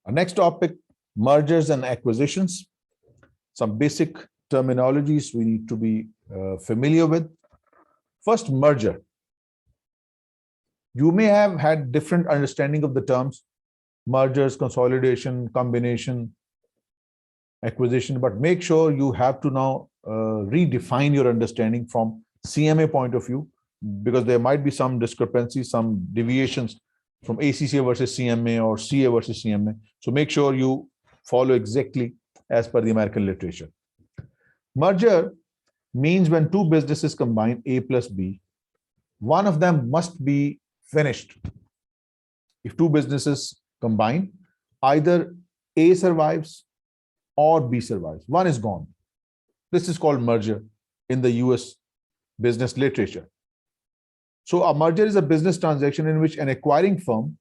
Our next topic, mergers and acquisitions. Some basic terminologies we need to be familiar with. First, merger. You may have had different understanding of the terms mergers, consolidation, combination, acquisition, but make sure you have to now redefine your understanding from CMA point of view, because there might be some discrepancies, some deviations from ACCA versus CMA or CA versus CMA. So make sure you follow exactly as per the American literature. Merger means when two businesses combine, A plus B, one of them must be finished. If two businesses combine, either A survives or B survives. One is gone. This is called merger in the US business literature. So a merger is a business transaction in which an acquiring firm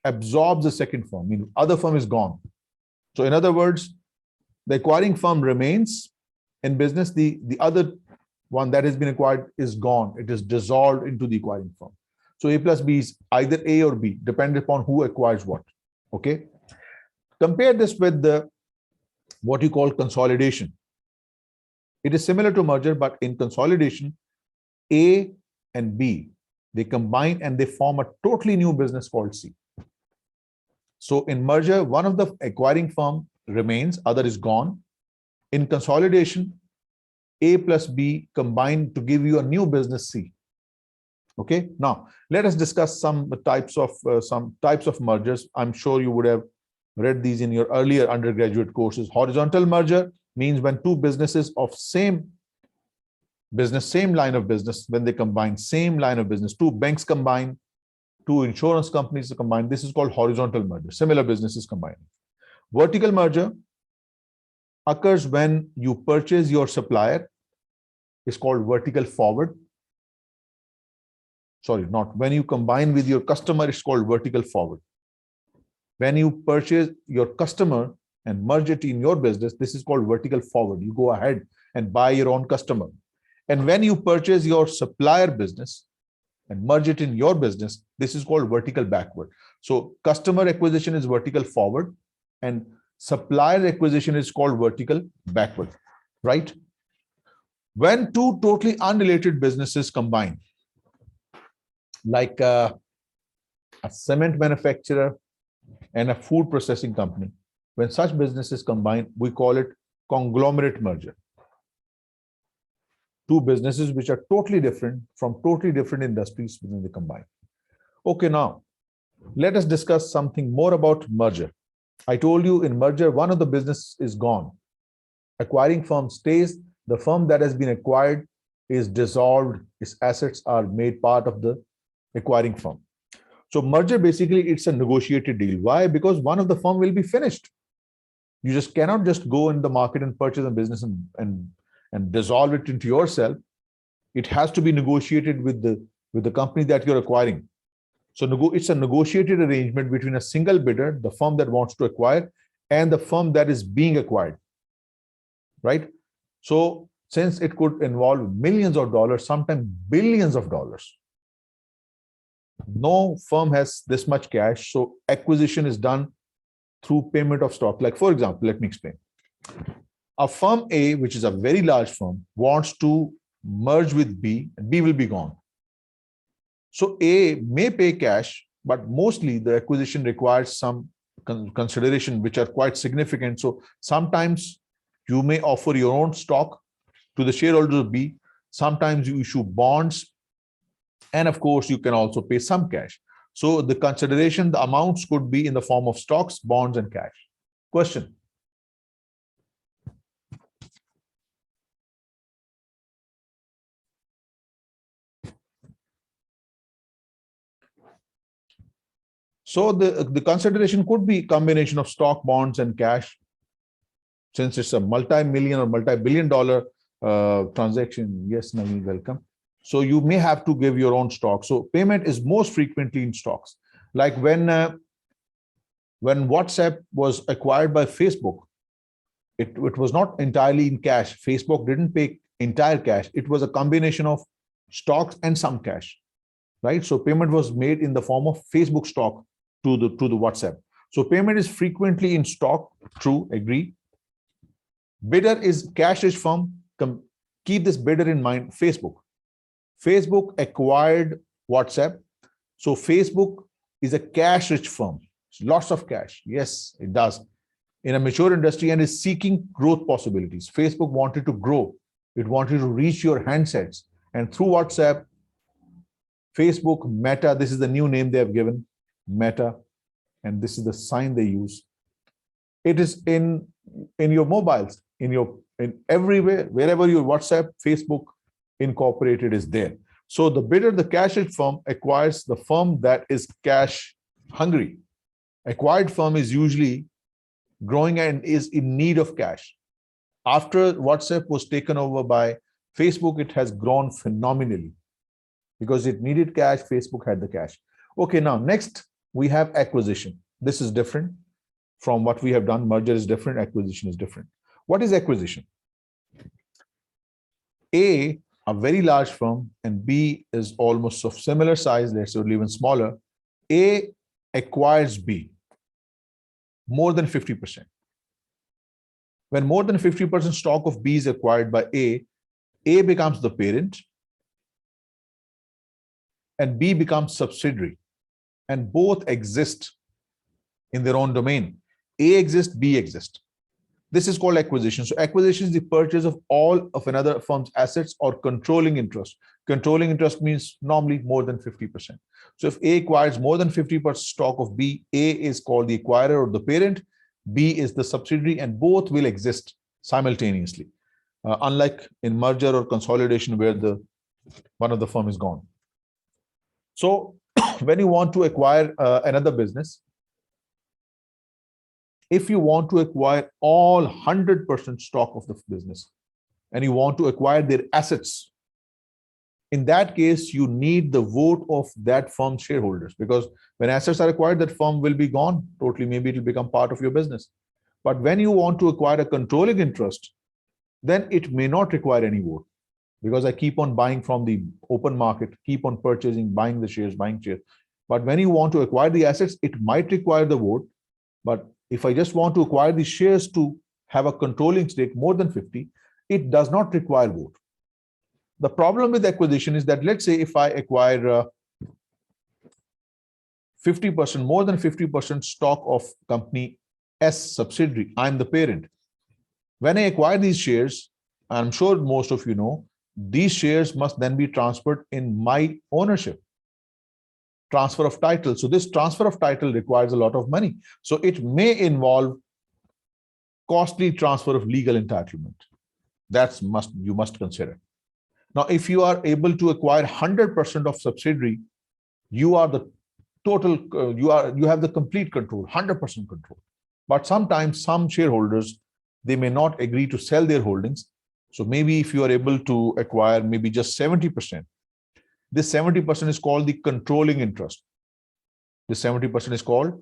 absorbs the second firm, meaning other firm is gone. So in other words, the acquiring firm remains in business, the other one that has been acquired is gone. It is dissolved into the acquiring firm. So A plus B is either A or B, depending upon who acquires what. Okay. Compare this with the what you call consolidation. It is similar to merger, but in consolidation, A and B, they combine and they form a totally new business called C. So in merger, one of the acquiring firm remains, other is gone. In consolidation, A plus B combine to give you a new business C. Okay. Now let us discuss some types of mergers. I'm sure you would have read these in your earlier undergraduate courses. Horizontal merger means when two businesses of same business, same line of business, when they combine, same line of business, two banks combine, two insurance companies combine, this is called horizontal merger, similar businesses combine. Vertical merger occurs when you purchase your supplier, it's called vertical forward. Sorry, not when you combine with your customer, it's called vertical forward. When you purchase your customer and merge it in your business, this is called vertical forward. You go ahead and buy your own customer. And when you purchase your supplier business and merge it in your business, this is called vertical backward. So customer acquisition is vertical forward and supplier acquisition is called vertical backward, right? When two totally unrelated businesses combine, like a cement manufacturer and a food processing company, when such businesses combine, we call it conglomerate merger. Two businesses which are totally different from totally different industries within the combine. Okay, now let us discuss something more about merger. I told you in merger, one of the business is gone. Acquiring firm stays. The firm that has been acquired is dissolved. Its assets are made part of the acquiring firm. So merger, basically, it's a negotiated deal. Why? Because one of the firm will be finished. You just cannot just go in the market and purchase a business and dissolve it into yourself. It has to be negotiated with the company that you're acquiring. So it's a negotiated arrangement between a single bidder, the firm that wants to acquire, and the firm that is being acquired, right? So since it could involve millions of dollars, sometimes billions of dollars, no firm has this much cash. So acquisition is done through payment of stock. Like, for example, let me explain. A firm A, which is a very large firm, wants to merge with B, and B will be gone. So A may pay cash, but mostly the acquisition requires some consideration, which are quite significant. So sometimes you may offer your own stock to the shareholders of B. Sometimes you issue bonds. And of course, you can also pay some cash. So the consideration, the amounts could be in the form of stocks, bonds, and cash. Question. So the consideration could be a combination of stock, bonds, and cash. Since it's a multi-million or multi-billion dollar transaction. Yes, Naveen, welcome. So you may have to give your own stock. So payment is most frequently in stocks. Like when WhatsApp was acquired by Facebook, it was not entirely in cash. Facebook didn't pay entire cash. It was a combination of stocks and some cash, right? So payment was made in the form of Facebook stock to the WhatsApp. So payment is frequently in stock. True, agree. Bidder is cash-rich firm. Keep this bidder in mind. Facebook. Facebook acquired WhatsApp. So Facebook is a cash-rich firm. Lots of cash. Yes, it does. In a mature industry and is seeking growth possibilities. Facebook wanted to grow. It wanted to reach your handsets. And through WhatsApp, Facebook, Meta, this is the new name they have given, Meta, and this is the sign they use. It is in your mobiles, in everywhere, wherever your WhatsApp, Facebook incorporated is there. So the bidder, the cash-rich firm, acquires the firm that is cash hungry. Acquired firm is usually growing and is in need of cash. After WhatsApp was taken over by Facebook, it has grown phenomenally because it needed cash. Facebook had the cash. Okay, now next we have acquisition. This is different from what we have done. Merger is different, acquisition is different. What is acquisition? A very large firm, and B is almost of similar size, let's say even smaller. A acquires B more than 50%. When more than 50% stock of B is acquired by A becomes the parent and B becomes subsidiary, and both exist in their own domain. A exists, B exists. This is called acquisition. So acquisition is the purchase of all of another firm's assets or controlling interest. Controlling interest means normally more than 50%. So if A acquires more than 50% stock of B, A is called the acquirer or the parent, B is the subsidiary, and both will exist simultaneously. Unlike in merger or consolidation where one of the firm is gone. So when you want to acquire another business, if you want to acquire all 100% stock of the business and you want to acquire their assets, in that case, you need the vote of that firm's shareholders, because when assets are acquired, that firm will be gone totally. Maybe it will become part of your business. But when you want to acquire a controlling interest, then it may not require any vote, because I keep on buying from the open market, keep on purchasing, buying the shares, buying shares. But when you want to acquire the assets, it might require the vote. But if I just want to acquire the shares to have a controlling stake more than 50, it does not require vote. The problem with acquisition is that, let's say if I acquire 50%, more than 50% stock of company S subsidiary, I'm the parent. When I acquire these shares, I'm sure most of you know, these shares must then be transferred in my ownership. Transfer of title. So this transfer of title requires a lot of money. So it may involve costly transfer of legal entitlement. You must consider. Now, if you are able to acquire 100% of subsidiary, you are the total, you have the complete control, 100% control. But sometimes some shareholders, they may not agree to sell their holdings. So maybe if you are able to acquire maybe just 70%, this 70% is called the controlling interest. This 70% is called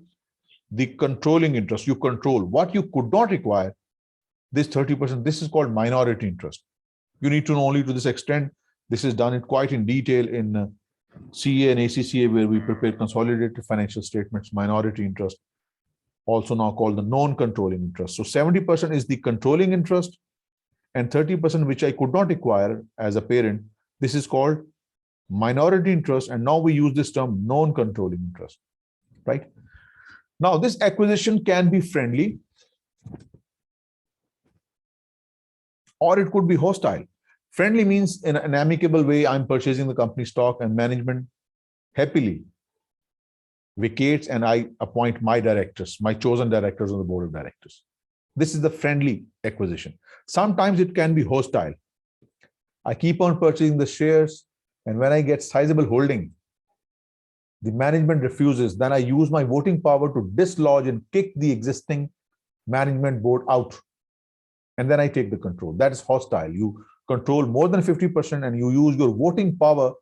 the controlling interest. You control what you could not acquire. This 30%, this is called minority interest. You need to know only to this extent. This is done quite in detail in CA and ACCA, where we prepare consolidated financial statements, minority interest, also now called the non-controlling interest. So 70% is the controlling interest, and 30% which I could not acquire as a parent, this is called minority interest. And now we use this term non-controlling interest, right? Now this acquisition can be friendly or it could be hostile. Friendly means in an amicable way, I'm purchasing the company stock and management happily vacates and I appoint my directors, my chosen directors on the board of directors. This is the friendly acquisition. Sometimes it can be hostile. I keep on purchasing the shares, and when I get sizable holding, the management refuses. Then I use my voting power to dislodge and kick the existing management board out. And then I take the control. That is hostile. You control more than 50% and you use your voting power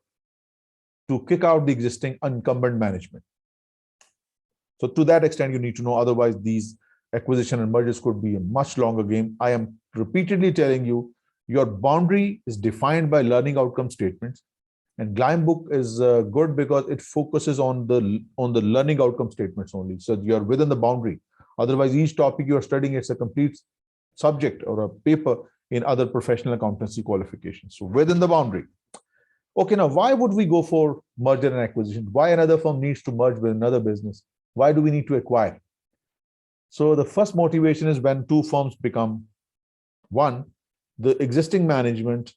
to kick out the existing incumbent management. So to that extent, you need to know. Otherwise, these acquisition and mergers could be a much longer game. I am repeatedly telling you, your boundary is defined by learning outcome statements. And Glimebook is good because it focuses on the learning outcome statements only. So you're within the boundary. Otherwise, each topic you are studying, it's a complete subject or a paper in other professional accountancy qualifications. So within the boundary. Okay, now why would we go for merger and acquisition? Why another firm needs to merge with another business? Why do we need to acquire? So the first motivation is when two firms become one, the existing management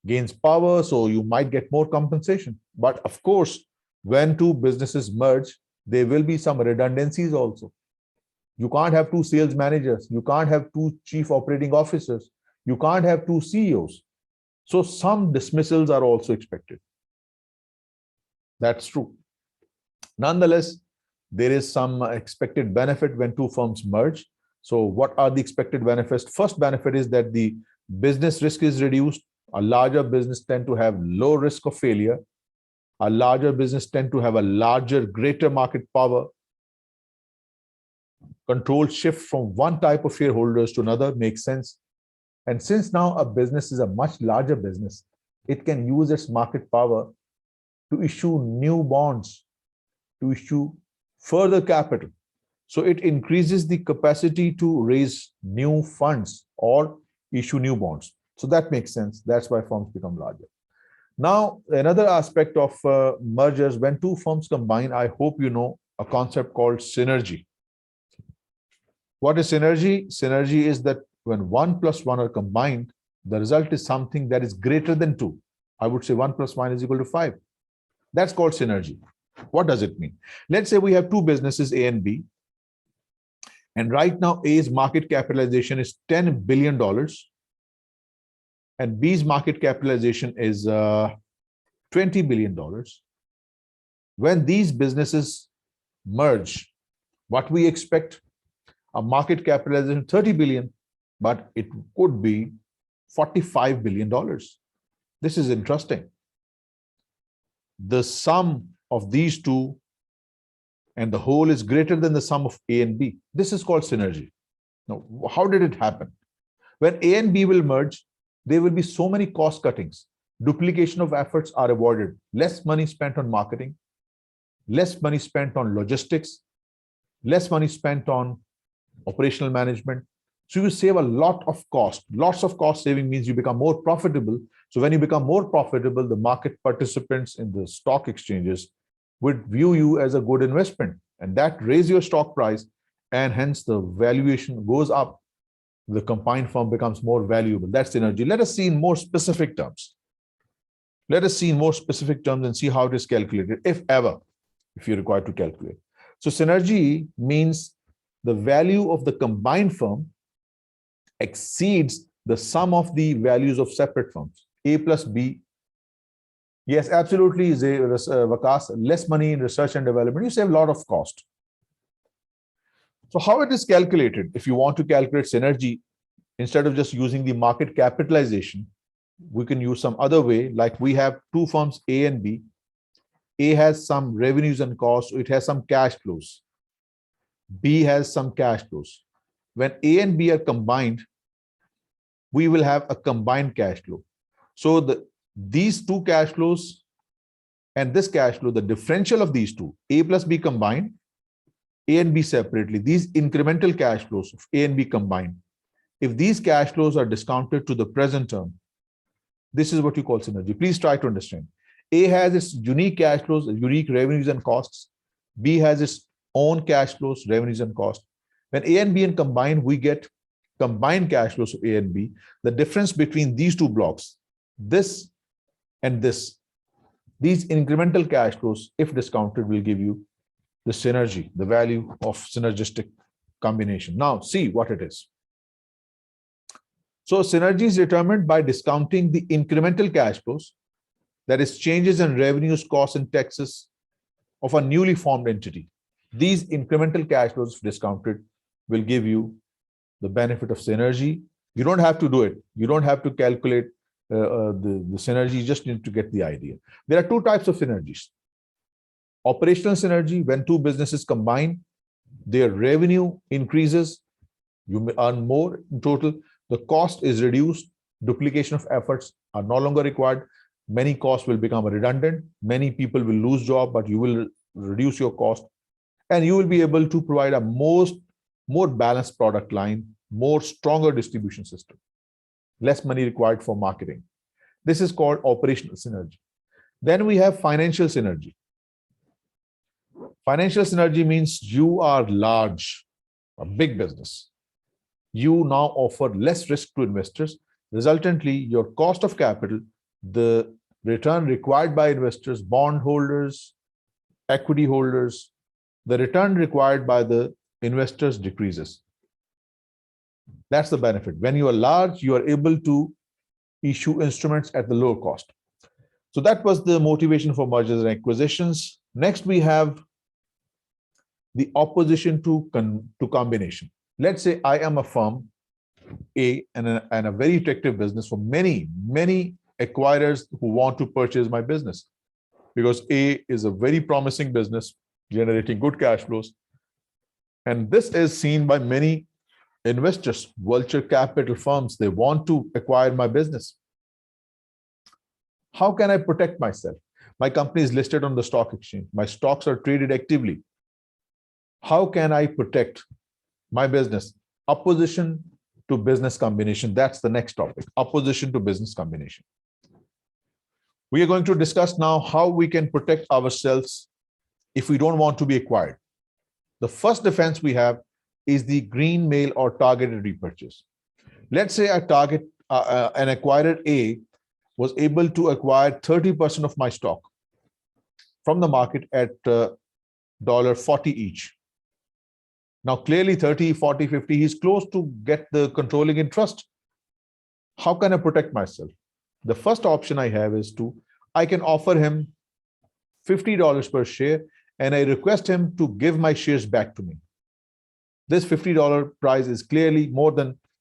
gains power, so you might get more compensation. But of course, when two businesses merge, there will be some redundancies also. You can't have two sales managers. You can't have two chief operating officers. You can't have two CEOs. So some dismissals are also expected. That's true. Nonetheless, there is some expected benefit when two firms merge. So what are the expected benefits? First benefit is that the business risk is reduced. A larger business tend to have low risk of failure. A larger business tend to have a larger, greater market power. Control shift from one type of shareholders to another makes sense. And since now a business is a much larger business, it can use its market power to issue new bonds, to issue further capital. So it increases the capacity to raise new funds or issue new bonds. So that makes sense. That's why firms become larger. Now, another aspect of mergers, when two firms combine, I hope you know a concept called synergy. What is synergy? Synergy is that when 1 plus 1 are combined, the result is something that is greater than 2. I would say 1 plus 1 is equal to 5. That's called synergy. What does it mean? Let's say we have two businesses, A and B. And right now, A's market capitalization is $10 billion. And B's market capitalization is $20 billion. When these businesses merge, what we expect, a market capitalization of 30 billion, but it could be $45 billion. This is interesting. The sum of these two and the whole is greater than the sum of A and B. This is called synergy. Now, how did it happen? When A and B will merge, there will be so many cost cuttings. Duplication of efforts are avoided. Less money spent on marketing, less money spent on logistics, less money spent on operational management. So you save a lot of cost. Lots of cost saving means you become more profitable. So when you become more profitable, the market participants in the stock exchanges would view you as a good investment, and that raises your stock price, and hence the valuation goes up. The combined firm becomes more valuable. That's synergy. Let us see in more specific terms. Let us see in more specific terms and see how it is calculated, if ever, if you're required to calculate. So synergy means the value of the combined firm exceeds the sum of the values of separate firms. A plus B. Yes, absolutely, Vikas. Less money in research and development. You save a lot of cost. So how it is calculated? If you want to calculate synergy, instead of just using the market capitalization, we can use some other way. Like we have two firms, A and B. A has some revenues and costs. So it has some cash flows. B has some cash flows. When A and B are combined, we will have a combined cash flow. So these two cash flows and this cash flow, the differential of these two, A plus B combined, A and B separately, these incremental cash flows of A and B combined, if these cash flows are discounted to the present term, this is what you call synergy. Please try to understand. A has its unique cash flows, unique revenues and costs. B has its own cash flows, revenues and costs. When A and B are combined, we get combined cash flows of A and B. The difference between these two blocks, this and this, these incremental cash flows, if discounted, will give you the synergy, the value of synergistic combination. Now, see what it is. So synergy is determined by discounting the incremental cash flows, that is changes in revenues, costs, and taxes of a newly formed entity. These incremental cash flows, if discounted, will give you the benefit of synergy. You don't have to do it. You don't have to calculate the synergy. You just need to get the idea. There are two types of synergies. Operational synergy, when two businesses combine, their revenue increases, you earn more in total, the cost is reduced, duplication of efforts are no longer required, Many costs will become redundant. Many people will lose job, but you will reduce your cost, and you will be able to provide a more balanced product line, more stronger distribution system, less money required for marketing. This is called operational synergy. Then we have financial synergy. Financial synergy means you are large, a big business. You now offer less risk to investors. Resultantly, your cost of capital, the return required by investors, bond holders, equity holders, the return required by the investors decreases. That's the benefit. When you are large, you are able to issue instruments at the lower cost. So that was the motivation for mergers and acquisitions. Next, we have the opposition to combination. Let's say I am a firm A and a very attractive business for many acquirers who want to purchase my business, because A is a very promising business generating good cash flows. And this is seen by many investors, vulture capital firms. They want to acquire my business. How can I protect myself? My company is listed on the stock exchange. My stocks are traded actively. How can I protect my business? Opposition to business combination. That's the next topic. Opposition to business combination. We are going to discuss now how we can protect ourselves if we don't want to be acquired. The first defense we have is the green mail or targeted repurchase. Let's say an acquirer A was able to acquire 30% of my stock from the market at $40 each. Now, clearly 30, 40, 50, he's close to get the controlling interest. How can I protect myself? The first option I have is I can offer him $50 per share, and I request him to give my shares back to me. This $50 price is clearly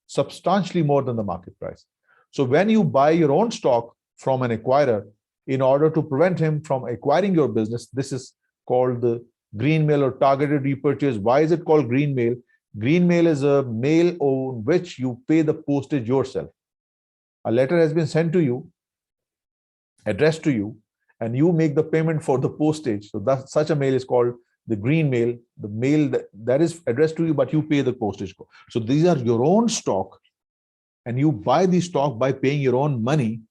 substantially more than the market price. So when you buy your own stock from an acquirer, in order to prevent him from acquiring your business, this is called the green mail or targeted repurchase. Why is it called green mail? Green mail is a mail on which you pay the postage yourself. A letter has been sent to you, addressed to you, and you make the payment for the postage. So such a mail is called the green mail, the mail that is addressed to you, but you pay the postage. So these are your own stock, and you buy the stock by paying your own money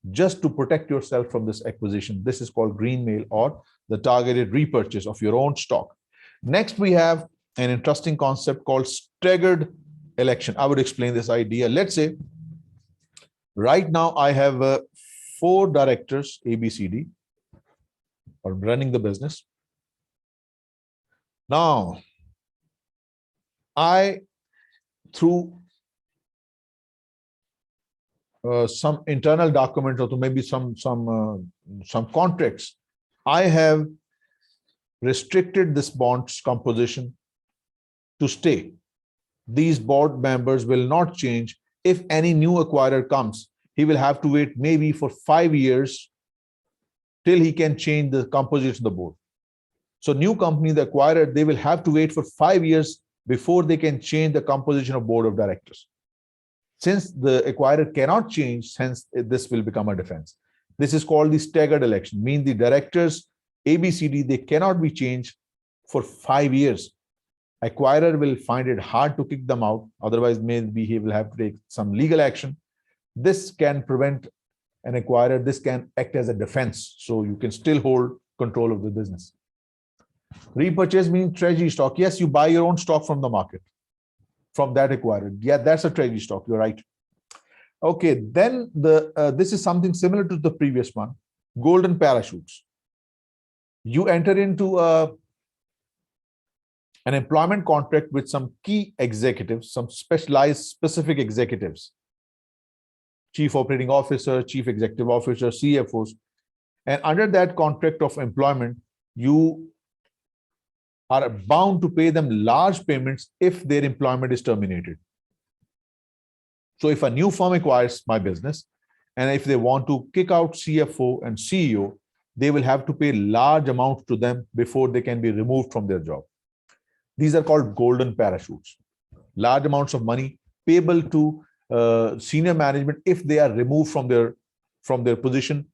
just to protect yourself from this acquisition. This is called green mail or the targeted repurchase of your own stock. Next, we have an interesting concept called staggered election. I would explain this idea. Let's say right now I have 4 directors, A, B, C, D, or running the business. Now, through some internal documents or maybe some contracts, I have restricted this board's composition to stay. These board members will not change. If any new acquirer comes, he will have to wait maybe for 5 years till he can change the composition of the board. So new company, the acquirer, they will have to wait for 5 years before they can change the composition of board of directors. Since the acquirer cannot change, hence this will become a defense. This is called the staggered election, means the directors A, B, C, D, they cannot be changed for 5 years. Acquirer will find it hard to kick them out. Otherwise, maybe he will have to take some legal action. This can prevent an acquirer. This can act as a defense. So you can still hold control of the business. Repurchase means treasury stock. Yes, you buy your own stock from the market, from that acquirer. Yeah, that's a treasury stock. You're right. Okay, then this is something similar to the previous one. Golden parachutes. You enter into an employment contract with some key executives, some specialized specific executives, chief operating officer, chief executive officer, CFOs. And under that contract of employment, you are bound to pay them large payments if their employment is terminated. So if a new firm acquires my business, and if they want to kick out CFO and CEO, they will have to pay large amounts to them before they can be removed from their job. These are called golden parachutes. Large amounts of money payable to senior management if they are removed from their position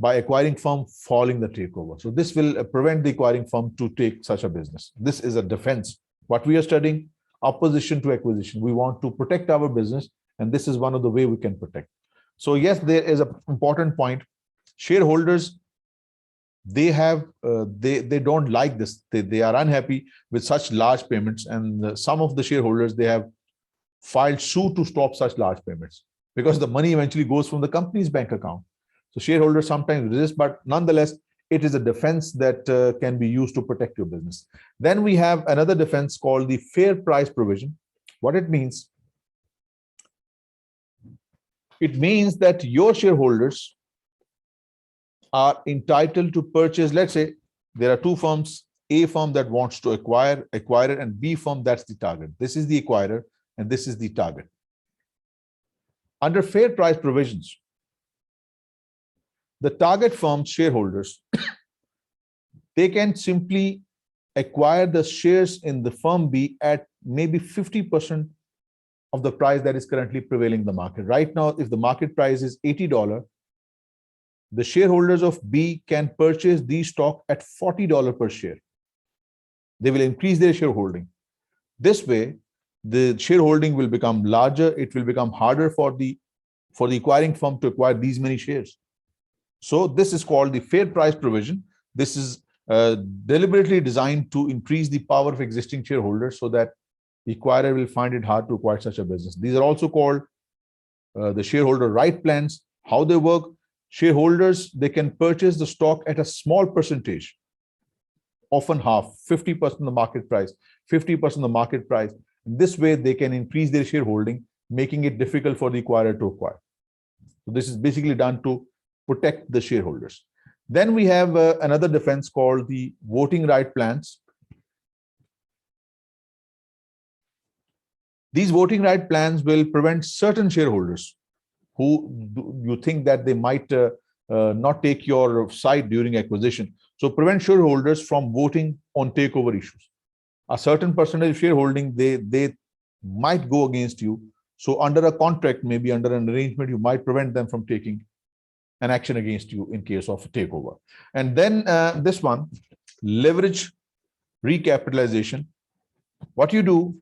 by acquiring firm following the takeover. So this will prevent the acquiring firm to take such a business. This is a defense. What we are studying, opposition to acquisition. We want to protect our business, and this is one of the way we can protect. So yes, there is an important point. Shareholders, they don't like this. They are unhappy with such large payments, and some of the shareholders, they have filed suit to stop such large payments because the money eventually goes from the company's bank account. So shareholders sometimes resist, but nonetheless, it is a defense that can be used to protect your business. Then we have another defense called the fair price provision. What it means? It means that your shareholders are entitled to purchase. Let's say there are two firms, A firm that wants to acquire it, and B firm that's the target. This is the acquirer and this is the target. Under fair price provisions, the target firm's shareholders, they can simply acquire the shares in the firm B at maybe 50% of the price that is currently prevailing in the market. Right now, if the market price is $80, the shareholders of B can purchase the stock at $40 per share. They will increase their shareholding. This way, the shareholding will become larger. It will become harder for the acquiring firm to acquire these many shares. So this is called the fair price provision. This is deliberately designed to increase the power of existing shareholders so that the acquirer will find it hard to acquire such a business. These are also called the shareholder right plans. How they work? Shareholders, they can purchase the stock at a small percentage, often half, 50% of the market price, 50% of the market price. This way, they can increase their shareholding, making it difficult for the acquirer to acquire. So this is basically done to protect the shareholders. Then we have another defense called the voting right plans. These voting right plans will prevent certain shareholders who you think that they might not take your side during acquisition. So prevent shareholders from voting on takeover issues. A certain percentage of shareholding, they might go against you. So under a contract, maybe under an arrangement, you might prevent them from taking an action against you in case of a takeover. And then this one, leverage recapitalization. What you do,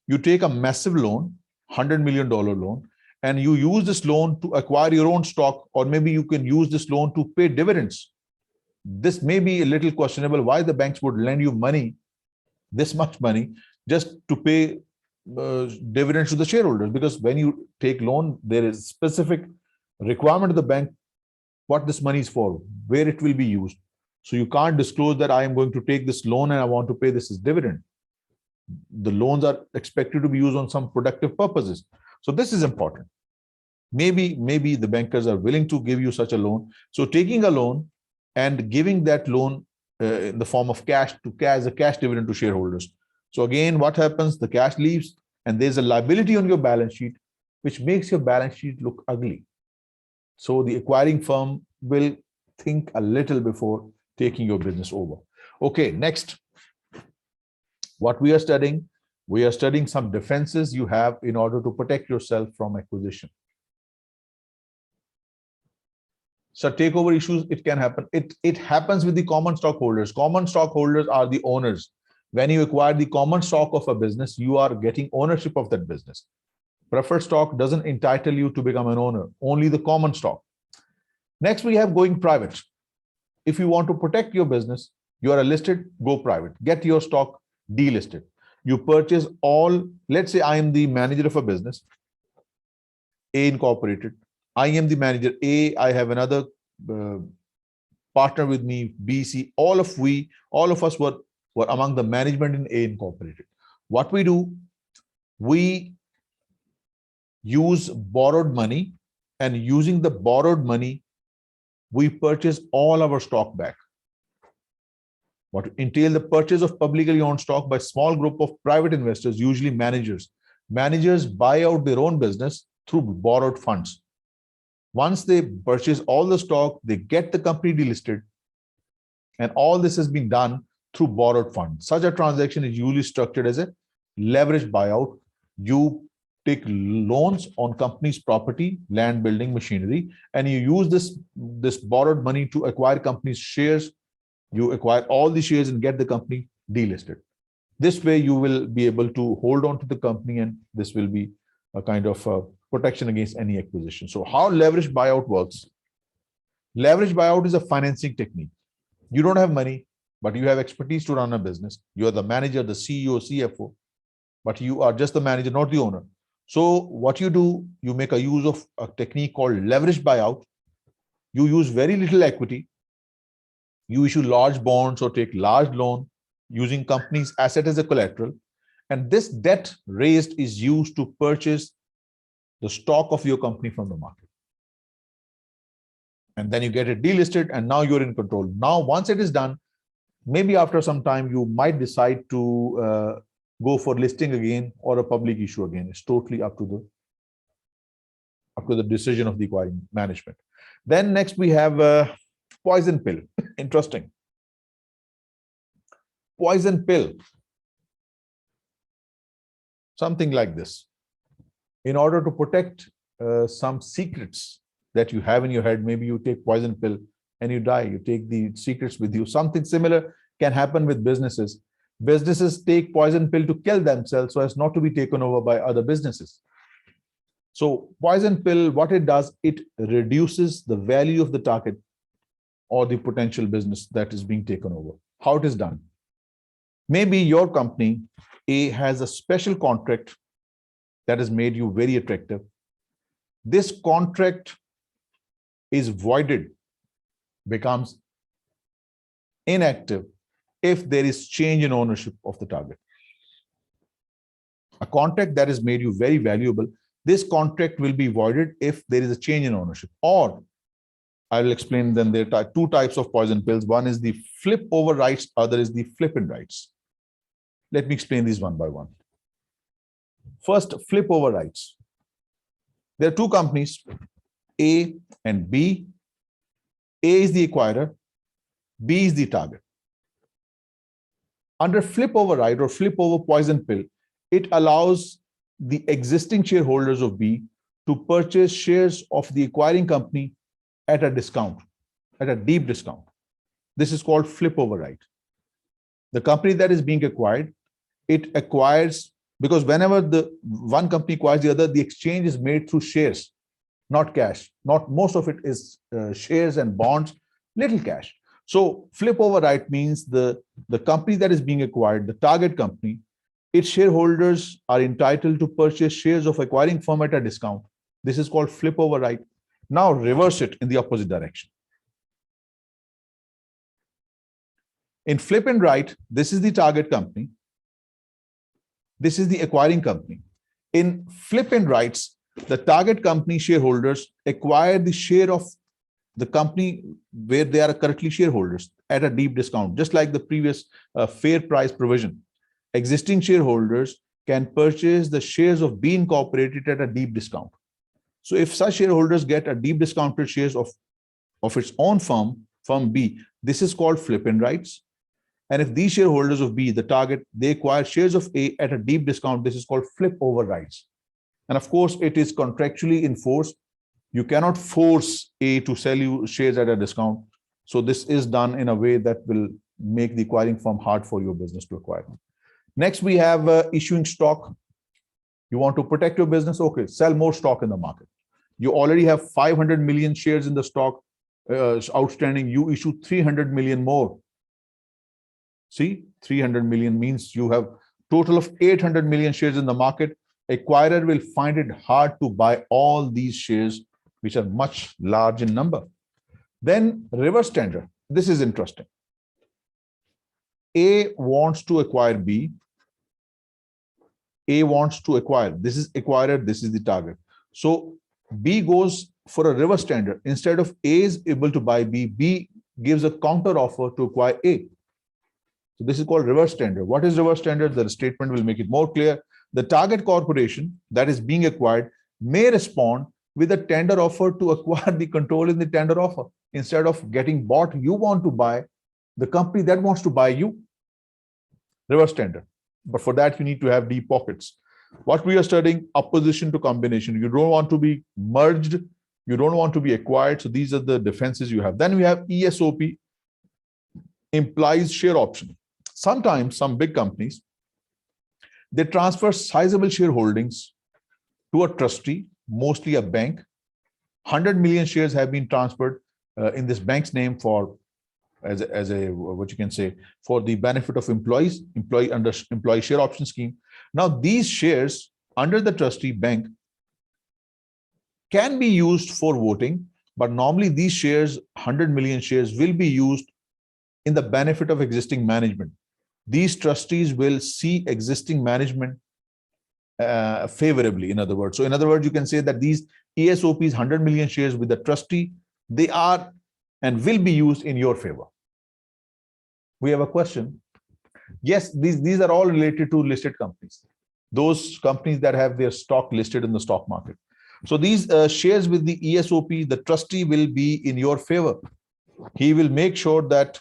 you take a massive loan, $100 million loan, and you use this loan to acquire your own stock, or maybe you can use this loan to pay dividends. This may be a little questionable why the banks would lend you money, this much money, just to pay dividends to the shareholders. Because when you take loan, there is specific requirement of the bank what this money is for, where it will be used. So you can't disclose that I am going to take this loan and I want to pay this as dividend. The loans are expected to be used on some productive purposes. So this is important. Maybe the bankers are willing to give you such a loan. So taking a loan and giving that loan in the form of cash as a cash dividend to shareholders. So again, what happens? The cash leaves and there's a liability on your balance sheet, which makes your balance sheet look ugly. So the acquiring firm will think a little before taking your business over. Okay, next. What we are studying some defenses you have in order to protect yourself from acquisition. So takeover issues, it can happen. It happens with the common stockholders. Common stockholders are the owners. When you acquire the common stock of a business, you are getting ownership of that business. Preferred stock doesn't entitle you to become an owner, only the common stock. Next, we have going private. If you want to protect your business, you are a listed, go private. Get your stock delisted. You purchase all, let's say I am the manager of a business, A Incorporated. I am the manager A, I have another partner with me, B, C, all of us were among the management in A Incorporated. What we do, we use borrowed money, and using the borrowed money, we purchase all our stock back. What entail the purchase of publicly owned stock by small group of private investors, usually managers. Managers buy out their own business through borrowed funds. Once they purchase all the stock, they get the company delisted, and all this has been done through borrowed funds. Such a transaction is usually structured as a leveraged buyout. You take loans on company's property, land, building, machinery, and you use this borrowed money to acquire company's shares. You acquire all the shares and get the company delisted. This way, you will be able to hold on to the company, and this will be a kind of protection against any acquisition. So how leverage buyout works? Leverage buyout is a financing technique. You don't have money, but you have expertise to run a business. You are the manager, the CEO, CFO, but you are just the manager, not the owner. So what you do, you make a use of a technique called leverage buyout. You use very little equity. You issue large bonds or take large loan using company's asset as a collateral. And this debt raised is used to purchase the stock of your company from the market. And then you get it delisted, and now you're in control. Now, once it is done, maybe after some time, you might decide to go for listing again or a public issue again. It's totally up to the decision of the acquiring management. Then next we have poison pill. Interesting. Poison pill. Something like this. In order to protect some secrets that you have in your head, maybe you take poison pill and you die. You take the secrets with you. Something similar can happen with businesses. Businesses take poison pill to kill themselves so as not to be taken over by other businesses. So poison pill, what it does, it reduces the value of the target or the potential business that is being taken over. How it is done? Maybe your company A has a special contract that has made you very attractive. This contract is voided, becomes inactive if there is change in ownership of the target. A contract that has made you very valuable, this contract will be voided if there is a change in ownership. Or I will explain then there are two types of poison pills. One is the flip over rights, other is the flip in rights. Let me explain these one by one. First, flip over rights. There are two companies, A and B. A is the acquirer, B is the target. Under flip over right or flip over poison pill, it allows the existing shareholders of B to purchase shares of the acquiring company at a discount, at a deep discount. This is called flip over right. The company that is being acquired, it acquires, because whenever the one company acquires the other, the exchange is made through shares, not cash. Not most of it is shares and bonds, little cash. So flip over right means the company that is being acquired, the target company, its shareholders are entitled to purchase shares of acquiring firm at a discount. This is called flip over right. Now reverse it in the opposite direction. In flip and right, this is the target company. This is the acquiring company. In flip and rights, the target company shareholders acquire the share of the company where they are currently shareholders at a deep discount, just like the previous fair price provision. Existing shareholders can purchase the shares of B Incorporated at a deep discount. So if such shareholders get a deep discounted shares of its own firm B, this is called flip in rights. And if these shareholders of B, the target, they acquire shares of A at a deep discount, this is called flip over rights. And of course, it is contractually enforced. You cannot force A to sell you shares at a discount. So this is done in a way that will make the acquiring firm hard for your business to acquire. Next, we have issuing stock. You want to protect your business? Okay, sell more stock in the market. You already have 500 million shares in the stock outstanding. You issue 300 million more. See, 300 million means you have total of 800 million shares in the market. Acquirer will find it hard to buy all these shares, which are much large in number. Then reverse tender. This is interesting. A wants to acquire B. A wants to acquire. This is acquirer, this is the target. So B goes for a reverse tender. Instead of A is able to buy B, B gives a counter offer to acquire A. So this is called reverse tender. What is reverse tender? The statement will make it more clear. The target corporation that is being acquired may respond with a tender offer to acquire the control in the tender offer. Instead of getting bought, you want to buy the company that wants to buy you. Reverse tender. But for that, you need to have deep pockets. What we are studying, opposition to combination. You don't want to be merged. You don't want to be acquired. So these are the defenses you have. Then we have ESOP, implies share option. Sometimes some big companies, they transfer sizable shareholdings to a trustee, mostly a bank. 100 million shares have been transferred in this bank's name for as a what you can say for the benefit of employees, employee share option scheme. Now these shares under the trustee bank can be used for voting, but normally these shares, 100 million shares, will be used in the benefit of existing management. These trustees will see existing management favorably, in other words. So in other words, you can say that these ESOPs, 100 million shares with the trustee, they are and will be used in your favor. We have a question. Yes, these are all related to listed companies, those companies that have their stock listed in the stock market. So these shares with the ESOP, the trustee will be in your favor. He will make sure that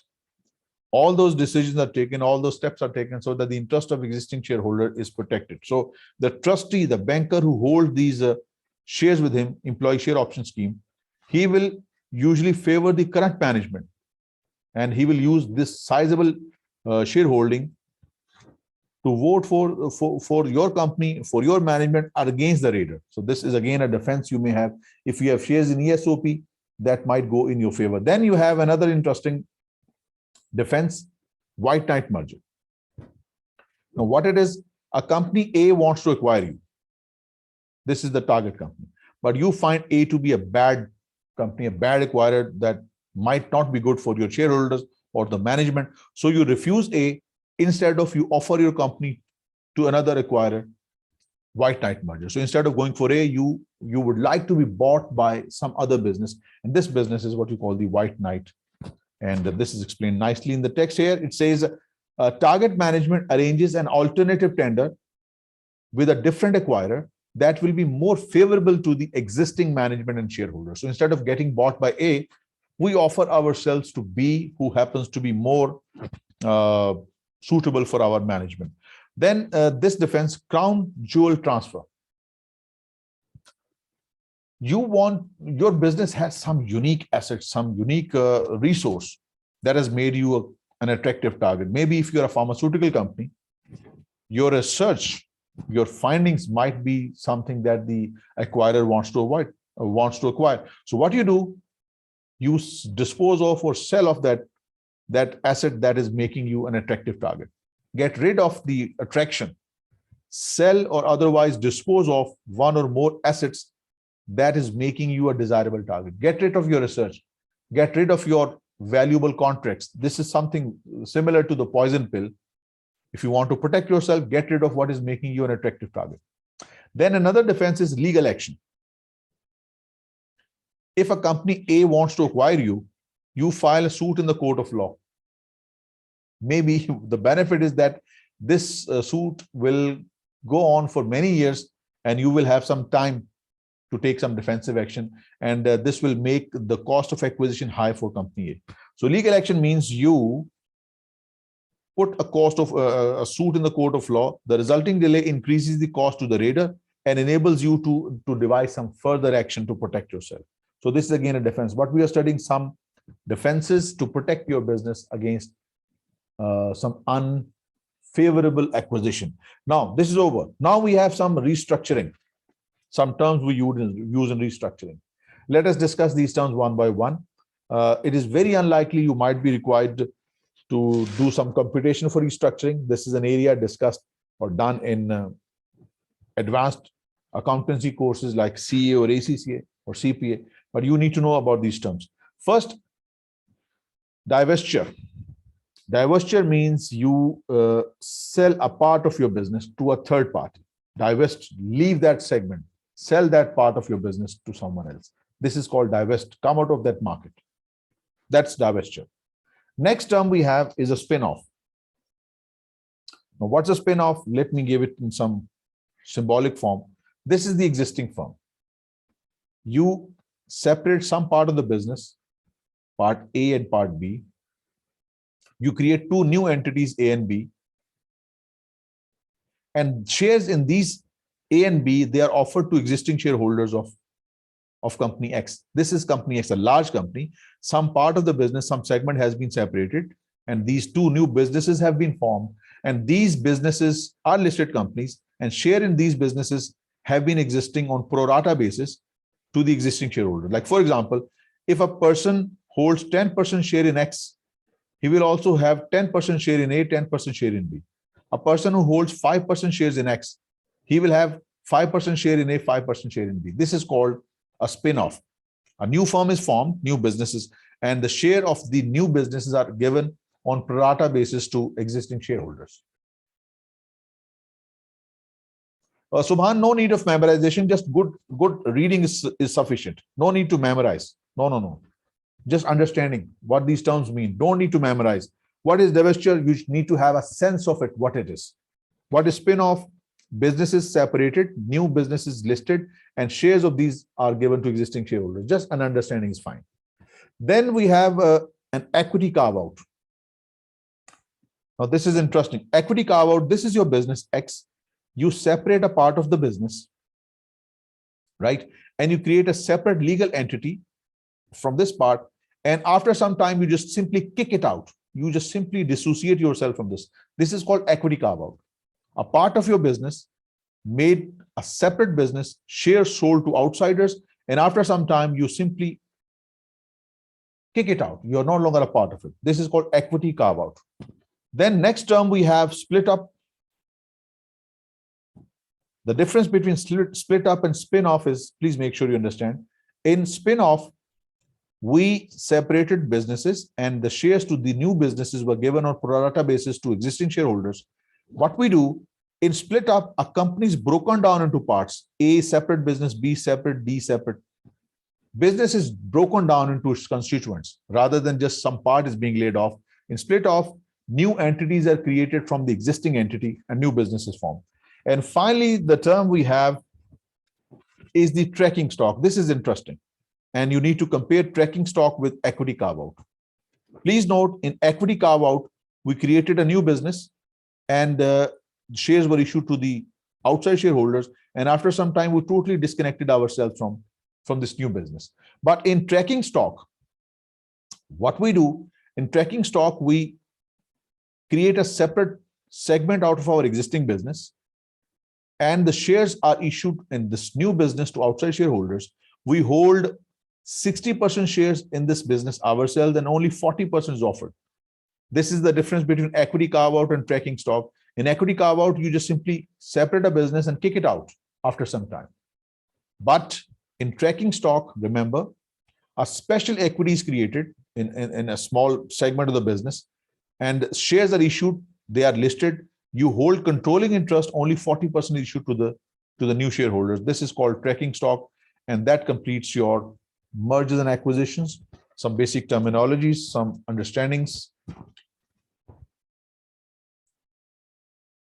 all those decisions are taken, all those steps are taken so that the interest of existing shareholder is protected. So the trustee, the banker who holds these shares with him, employee share option scheme, he will usually favor the current management, and he will use this sizable shareholding to vote for your company, for your management, or against the raider. So this is again a defense you may have. If you have shares in ESOP, that might go in your favor. Then you have another interesting defense, white knight merger. Now what it is, a company A wants to acquire you. This is the target company, but you find A to be a bad company, a bad acquirer that might not be good for your shareholders or the management. So you refuse A. Instead of, you offer your company to another acquirer, white knight merger. So instead of going for A, you would like to be bought by some other business, and this business is what you call the white knight. And this is explained nicely in the text here. It says target management arranges an alternative tender with a different acquirer that will be more favorable to the existing management and shareholders. So instead of getting bought by A, we offer ourselves to B, who happens to be more suitable for our management. Then this defense, crown jewel transfer. You want, your business has some unique asset, some unique resource that has made you an attractive target. Maybe if you're a pharmaceutical company, your research, your findings might be something that the acquirer wants to avoid, wants to acquire. So what you do, you dispose of or sell off that asset that is making you an attractive target. Get rid of the attraction, sell or otherwise dispose of one or more assets that is making you a desirable target. Get rid of your research, get rid of your valuable contracts. This is something similar to the poison pill. If you want to protect yourself, get rid of what is making you an attractive target. Then another defense is legal action. If a company A wants to acquire you, you file a suit in the court of law. Maybe the benefit is that this suit will go on for many years and you will have some time to take some defensive action, and this will make the cost of acquisition high for company A. So legal action means you put a cost of a suit in the court of law. The resulting delay increases the cost to the raider and enables you to devise some further action to protect yourself. So this is again a defense, but we are studying some defenses to protect your business against some unfavorable acquisition. Now this is over. Now we have some restructuring. Some terms we use in restructuring. Let us discuss these terms one by one. It is very unlikely you might be required to do some computation for restructuring. This is an area discussed or done in advanced accountancy courses like CA or ACCA or CPA, but you need to know about these terms. First, divestiture. Divestiture means you sell a part of your business to a third party. Divest, leave that segment, sell that part of your business to someone else. This is called divest, come out of that market. That's divestiture. Next term we have is a spin-off. Now, what's a spin-off? Let me give it in some symbolic form. This is the existing firm. You separate some part of the business, part A and part B. You create two new entities, A and B. And shares in these A and B, they are offered to existing shareholders of company X. This is company X, a large company. Some part of the business, some segment has been separated, and these two new businesses have been formed. And these businesses are listed companies, and share in these businesses have been existing on pro rata basis to the existing shareholder. Like, for example, if a person holds 10% share in X, he will also have 10% share in A, 10% share in B. A person who holds 5% shares in X, he will have 5% share in A, 5% share in B. This is called a spin-off. A new firm is formed, new businesses, and the share of the new businesses are given on pro rata basis to existing shareholders. Subhan, no need of memorization, just good reading is sufficient. No need to memorize. No. Just understanding what these terms mean. Don't need to memorize. What is divestiture? You need to have a sense of it, what it is. What is spin-off? Businesses separated, new businesses listed, and shares of these are given to existing shareholders. Just an understanding is fine. Then we have an equity carve-out. Now, this is interesting. Equity carve-out, this is your business X. You separate a part of the business, right? And you create a separate legal entity from this part. And after some time, you just simply kick it out. You just simply dissociate yourself from this. This is called equity carve-out. A part of your business made a separate business, shares sold to outsiders, and after some time, you simply kick it out. You're no longer a part of it. This is called equity carve-out. Then next term, we have split up. The difference between split up and spin-off is, please make sure you understand. In spin-off, we separated businesses and the shares to the new businesses were given on pro rata basis to existing shareholders. What we do in split up, a company is broken down into parts. A separate business, B separate, D separate. Business is broken down into its constituents rather than just some part is being laid off. In split off, new entities are created from the existing entity and new businesses formed. And finally, the term we have is the tracking stock. This is interesting. And you need to compare tracking stock with equity carve-out. Please note, in equity carve-out, we created a new business and shares were issued to the outside shareholders. And after some time, we totally disconnected ourselves from this new business. But in tracking stock, what we do, in tracking stock, we create a separate segment out of our existing business. And the shares are issued in this new business to outside shareholders. We hold 60% shares in this business ourselves and only 40% is offered. This is the difference between equity carve-out and tracking stock. In equity carve-out, you just simply separate a business and kick it out after some time. But in tracking stock, remember, a special equity is created in a small segment of the business and shares are issued, they are listed. You hold controlling interest, only 40% issued to the new shareholders. This is called tracking stock, and that completes your mergers and acquisitions, some basic terminologies, some understandings.